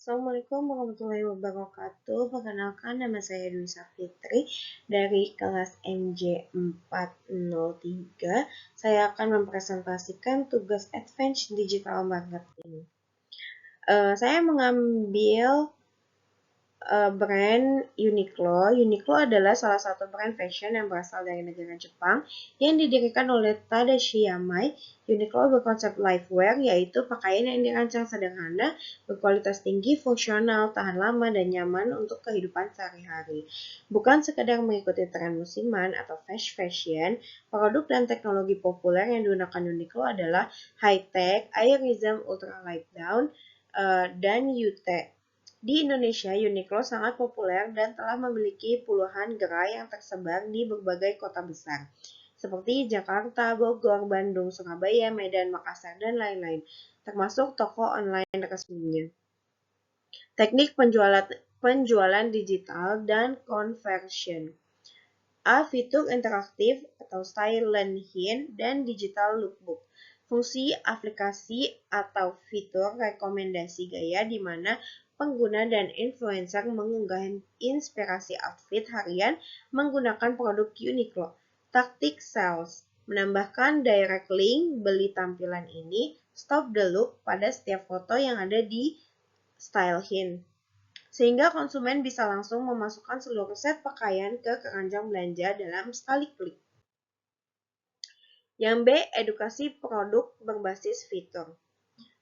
Assalamualaikum warahmatullahi wabarakatuh. Perkenalkan, nama saya Dwi Safitri dari kelas MJ 403. Saya akan mempresentasikan tugas Advanced Digital Marketing. Saya mengambil brand Uniqlo. Uniqlo adalah salah satu brand fashion yang berasal dari negara Jepang yang didirikan oleh Tadashi Yamai. Uniqlo berkonsep lifewear, yaitu pakaian yang dirancang sederhana, berkualitas tinggi, fungsional, tahan lama, dan nyaman untuk kehidupan sehari-hari. Bukan sekedar mengikuti tren musiman atau fast fashion, produk dan teknologi populer yang digunakan Uniqlo adalah high-tech, aerism, ultra light down, dan UT. Di Indonesia, Uniqlo sangat populer dan telah memiliki puluhan gerai yang tersebar di berbagai kota besar, seperti Jakarta, Bogor, Bandung, Surabaya, Medan, Makassar, dan lain-lain, termasuk toko online resminya. Teknik penjualan digital dan conversion. Fitur interaktif atau silent hint dan digital lookbook. Fungsi aplikasi atau fitur rekomendasi gaya di mana pengguna dan influencer mengunggah inspirasi outfit harian menggunakan produk Uniqlo. Taktik sales, menambahkan direct link beli tampilan ini, stop the look pada setiap foto yang ada di style hint, sehingga konsumen bisa langsung memasukkan seluruh set pakaian ke keranjang belanja dalam sekali klik. Yang B, edukasi produk berbasis fitur.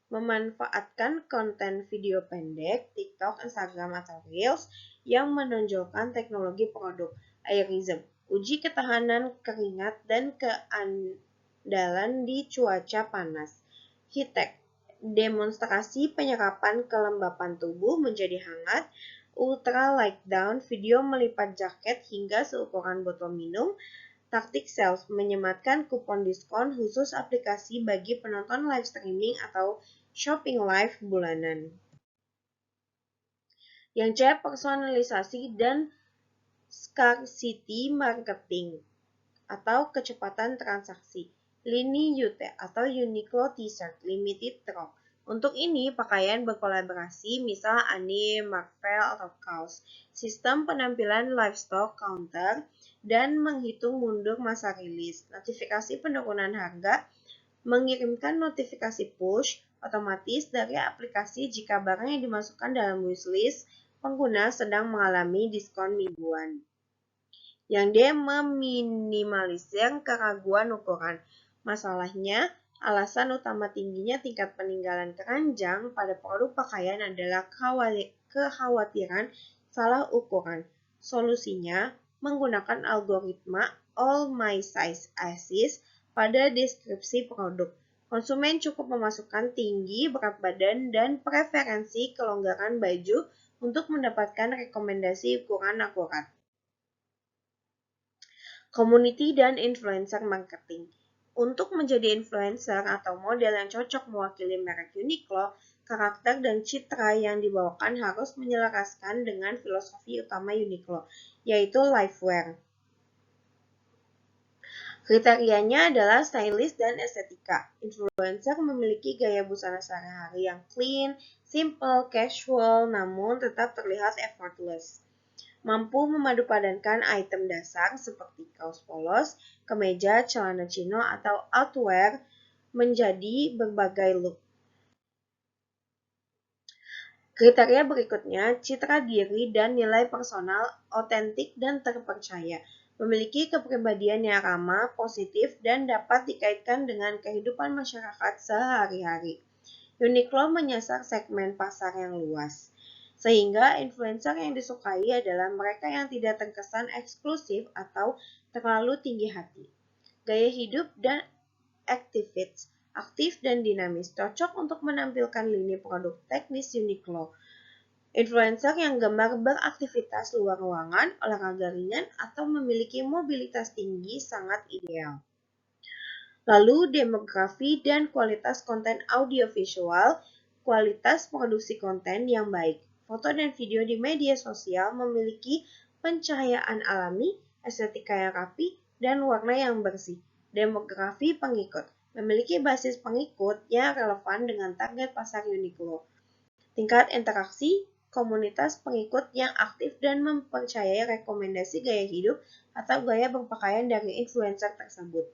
Memanfaatkan konten video pendek, TikTok, Instagram, atau Reels yang menonjolkan teknologi produk aerism, uji ketahanan keringat dan keandalan di cuaca panas. Heat-tech, demonstrasi penyerapan kelembapan tubuh menjadi hangat. Ultra light down, video melipat jaket hingga seukuran botol minum. Taktik sales, menyematkan kupon diskon khusus aplikasi bagi penonton live streaming atau shopping live bulanan. Yang C, personalisasi dan scarcity marketing atau kecepatan transaksi. Lini UT atau Uniqlo T-shirt limited drop. Untuk ini, pakaian berkolaborasi, misal anime, Marvel, atau kaos. Sistem penampilan live stock counter dan menghitung mundur masa rilis. Notifikasi penurunan harga, mengirimkan notifikasi push otomatis dari aplikasi jika barang yang dimasukkan dalam wishlist pengguna sedang mengalami diskon mingguan. Yang D, meminimalisir keraguan ukuran. Masalahnya, alasan utama tingginya tingkat peninggalan keranjang pada produk pakaian adalah kekhawatiran salah ukuran. Solusinya, menggunakan algoritma All My Size Assist pada deskripsi produk. Konsumen cukup memasukkan tinggi, berat badan, dan preferensi kelonggaran baju untuk mendapatkan rekomendasi ukuran akurat. Community dan influencer marketing. Untuk menjadi influencer atau model yang cocok mewakili merek Uniqlo, karakter dan citra yang dibawakan harus menyelaraskan dengan filosofi utama Uniqlo, yaitu lifewear. Kriterianya adalah stylish dan estetika. Influencer memiliki gaya busana sehari-hari yang clean, simple, casual, namun tetap terlihat effortless. Mampu memadupadankan item dasar seperti kaos polos, kemeja, celana chino, atau outwear menjadi berbagai look. Kriteria berikutnya, citra diri dan nilai personal otentik dan terpercaya. Memiliki kepribadian yang ramah, positif, dan dapat dikaitkan dengan kehidupan masyarakat sehari-hari. Uniqlo menyasar segmen pasar yang luas, sehingga influencer yang disukai adalah mereka yang tidak terkesan eksklusif atau terlalu tinggi hati. Gaya hidup dan aktif dan dinamis, cocok untuk menampilkan lini produk teknis Uniqlo. Influencer yang gemar beraktivitas luar ruangan, olahraga ringan, atau memiliki mobilitas tinggi sangat ideal. Lalu, demografi dan kualitas konten audiovisual, kualitas produksi konten yang baik. Foto dan video di media sosial memiliki pencahayaan alami, estetika yang rapi, dan warna yang bersih. Demografi pengikut, memiliki basis pengikut yang relevan dengan target pasar Uniqlo. tingkat interaksi, komunitas pengikut yang aktif dan mempercayai rekomendasi gaya hidup atau gaya berpakaian dari influencer tersebut.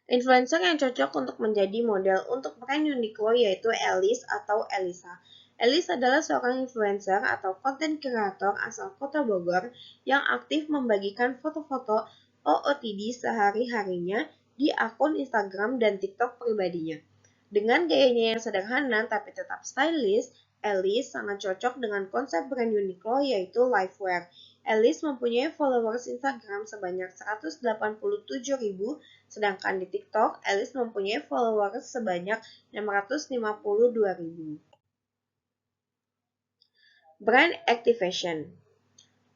Influencer yang cocok untuk menjadi model untuk brand Uniqlo yaitu Alice atau Elisa. Alice adalah seorang influencer atau konten kreator asal Kota Bogor yang aktif membagikan foto-foto OOTD sehari-harinya di akun Instagram dan TikTok pribadinya. Dengan gayanya yang sederhana tapi tetap stylish, Alice sangat cocok dengan konsep brand Uniqlo yaitu lifewear. Alice mempunyai followers Instagram sebanyak 187.000, sedangkan di TikTok, Alice mempunyai followers sebanyak 652.000. Brand Activation.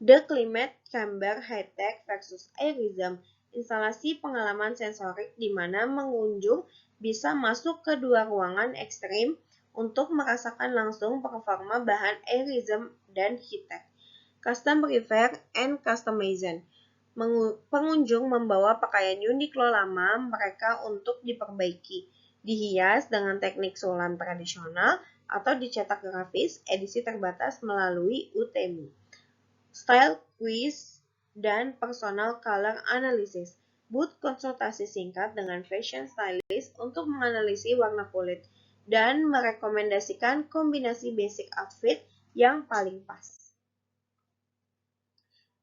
The Climate Chamber High-Tech versus Airism, instalasi pengalaman sensorik di mana pengunjung bisa masuk ke dua ruangan ekstrim untuk merasakan langsung performa bahan airism dan heat-tech. Custom Repair and Customization. Pengunjung membawa pakaian Uniqlo lama mereka untuk diperbaiki, dihias dengan teknik sulam tradisional atau dicetak grafis edisi terbatas melalui UTMI. Style quiz dan personal color analysis. Booth konsultasi singkat dengan fashion stylist untuk menganalisis warna kulit dan merekomendasikan kombinasi basic outfit yang paling pas.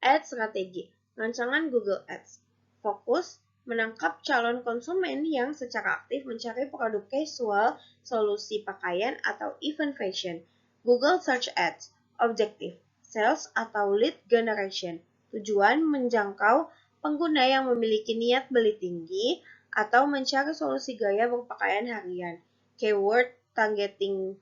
Ads strategi. Rancangan Google Ads. Fokus menangkap calon konsumen yang secara aktif mencari produk casual, solusi pakaian, atau event fashion. Google Search Ads. Objektif. Sales atau lead generation. Tujuan menjangkau pengguna yang memiliki niat beli tinggi atau mencari solusi gaya berpakaian harian. Keyword targeting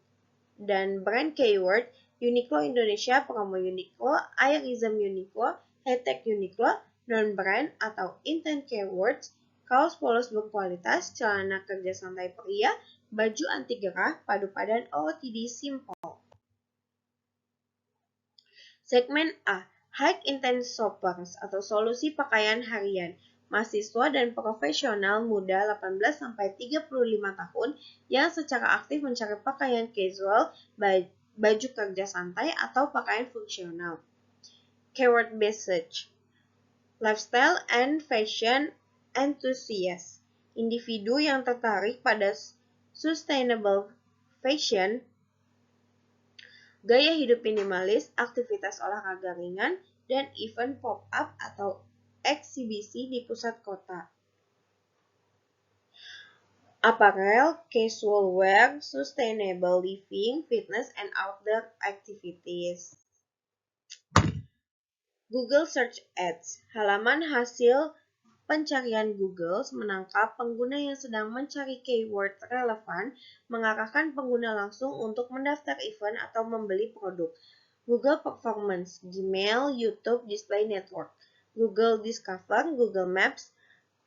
dan brand keyword Uniqlo Indonesia, promo Uniqlo, Airism Uniqlo, High-Tech Uniqlo, non-brand atau intent keywords, kaos polos berkualitas, celana kerja santai pria, baju anti gerah, padu padan OOTD simple. Segmen A, High Intense Shoppers atau solusi pakaian harian. Mahasiswa dan profesional muda 18-35 tahun yang secara aktif mencari pakaian casual, baju kerja santai, atau pakaian fungsional. Keyword based search. Lifestyle and fashion enthusiast. Individu yang tertarik pada sustainable fashion, gaya hidup minimalis, aktivitas olahraga ringan, dan event pop-up atau eksibisi di pusat kota. Apparel, casual wear, sustainable living, fitness, and outdoor activities. Google Search Ads. Halaman hasil pencarian Google menangkap pengguna yang sedang mencari keyword relevan, mengarahkan pengguna langsung untuk mendaftar event atau membeli produk. Google Performance, Gmail, YouTube Display Network, Google Discover, Google Maps,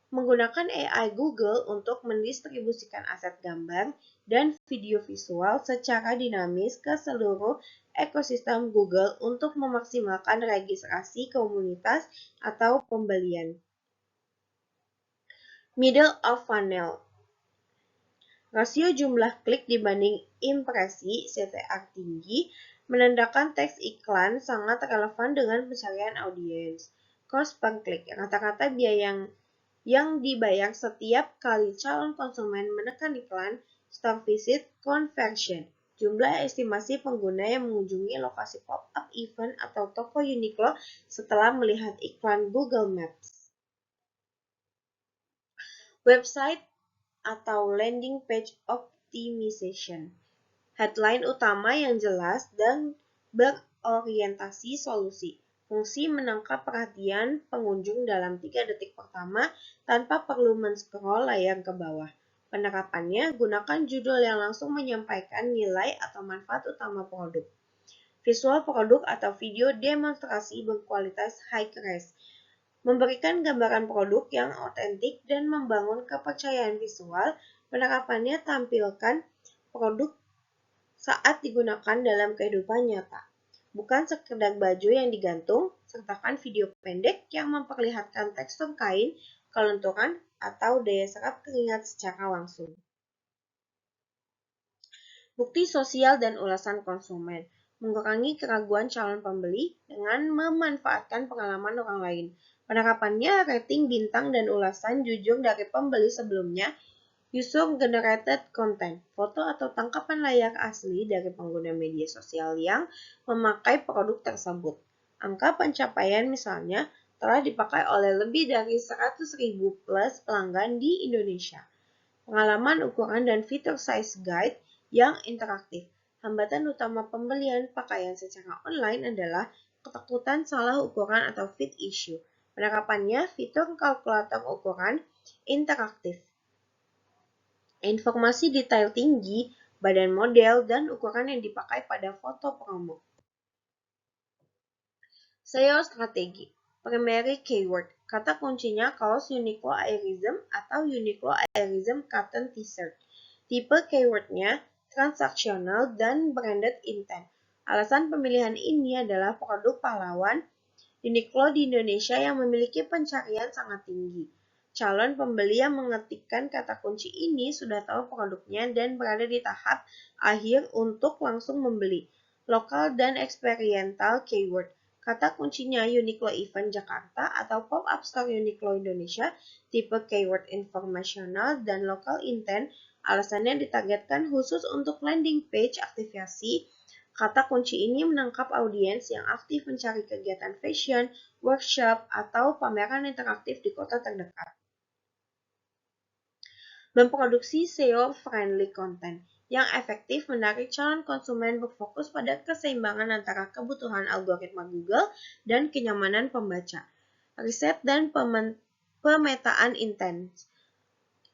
menggunakan AI Google untuk mendistribusikan aset gambar dan video visual secara dinamis ke seluruh ekosistem Google untuk memaksimalkan registrasi komunitas atau pembelian. Middle of funnel. Rasio jumlah klik dibanding impresi (CTR) tinggi menandakan teks iklan sangat relevan dengan pencarian audiens. Cost per klik. Rata-rata biaya yang dibayar setiap kali calon konsumen menekan iklan, store visit, conversion. Jumlah estimasi pengguna yang mengunjungi lokasi pop-up event atau toko Uniqlo setelah melihat iklan Google Maps. Website atau landing page optimization. Headline utama yang jelas dan berorientasi solusi. Fungsi menangkap perhatian pengunjung dalam 3 detik pertama tanpa perlu men-scroll layar ke bawah. Penerapannya, gunakan judul yang langsung menyampaikan nilai atau manfaat utama produk. Visual produk atau video demonstrasi berkualitas high-res. Memberikan gambaran produk yang otentik dan membangun kepercayaan visual. Penerapannya tampilkan produk saat digunakan dalam kehidupan nyata. Bukan sekedar baju yang digantung, sertakan video pendek yang memperlihatkan tekstur kain, kelenturan, atau daya serap keringat secara langsung. Bukti sosial dan ulasan konsumen. Mengurangi keraguan calon pembeli dengan memanfaatkan pengalaman orang lain. Penerapannya rating bintang dan ulasan jujur dari pembeli sebelumnya. User-generated content, foto atau tangkapan layar asli dari pengguna media sosial yang memakai produk tersebut. Angka pencapaian misalnya telah dipakai oleh lebih dari 100.000 plus pelanggan di Indonesia. Pengalaman ukuran dan fitur size guide yang interaktif. Hambatan utama pembelian pakaian secara online adalah ketakutan salah ukuran atau fit issue. Penerapannya fitur kalkulator ukuran interaktif. Informasi detail tinggi, badan model, dan ukuran yang dipakai pada foto promo. SEO strategi. Primary keyword. Kata kuncinya kaos Uniqlo Airism atau Uniqlo Airism Cotton T-shirt. Tipe keywordnya transaksional dan branded intent. Alasan pemilihan ini adalah produk pahlawan Uniqlo di Indonesia yang memiliki pencarian sangat tinggi. Calon pembeli yang mengetikkan kata kunci ini sudah tahu produknya dan berada di tahap akhir untuk langsung membeli. Lokal dan experiential keyword. Kata kuncinya Uniqlo Event Jakarta atau pop-up store Uniqlo Indonesia, tipe keyword informasional dan local intent, alasannya ditargetkan khusus untuk landing page aktivasi. Kata kunci ini menangkap audiens yang aktif mencari kegiatan fashion, workshop, atau pameran interaktif di kota terdekat. Memproduksi SEO-friendly content yang efektif menarik calon konsumen berfokus pada keseimbangan antara kebutuhan algoritma Google dan kenyamanan pembaca. Riset dan pemetaan intens.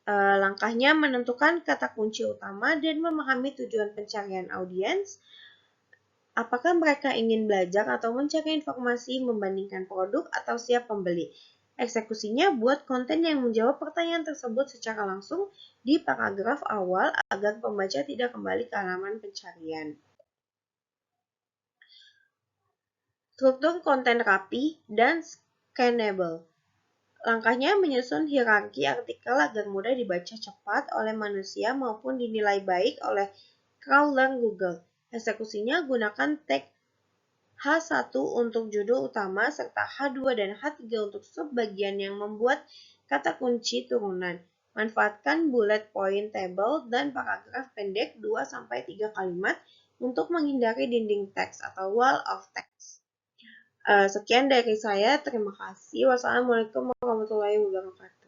Langkahnya menentukan kata kunci utama dan memahami tujuan pencarian audiens. Apakah mereka ingin belajar atau mencari informasi membandingkan produk atau siap pembeli? Eksekusinya buat konten yang menjawab pertanyaan tersebut secara langsung di paragraf awal agar pembaca tidak kembali ke halaman pencarian. Struktur konten rapi dan scannable. Langkahnya menyusun hierarki artikel agar mudah dibaca cepat oleh manusia maupun dinilai baik oleh crawler Google. Eksekusinya gunakan tag H1 untuk judul utama serta H2 dan H3 untuk subbagian yang membuat kata kunci turunan. Manfaatkan bullet point table dan paragraf pendek 2-3 kalimat untuk menghindari dinding teks atau wall of text. Sekian dari saya, terima kasih. Wassalamualaikum warahmatullahi wabarakatuh.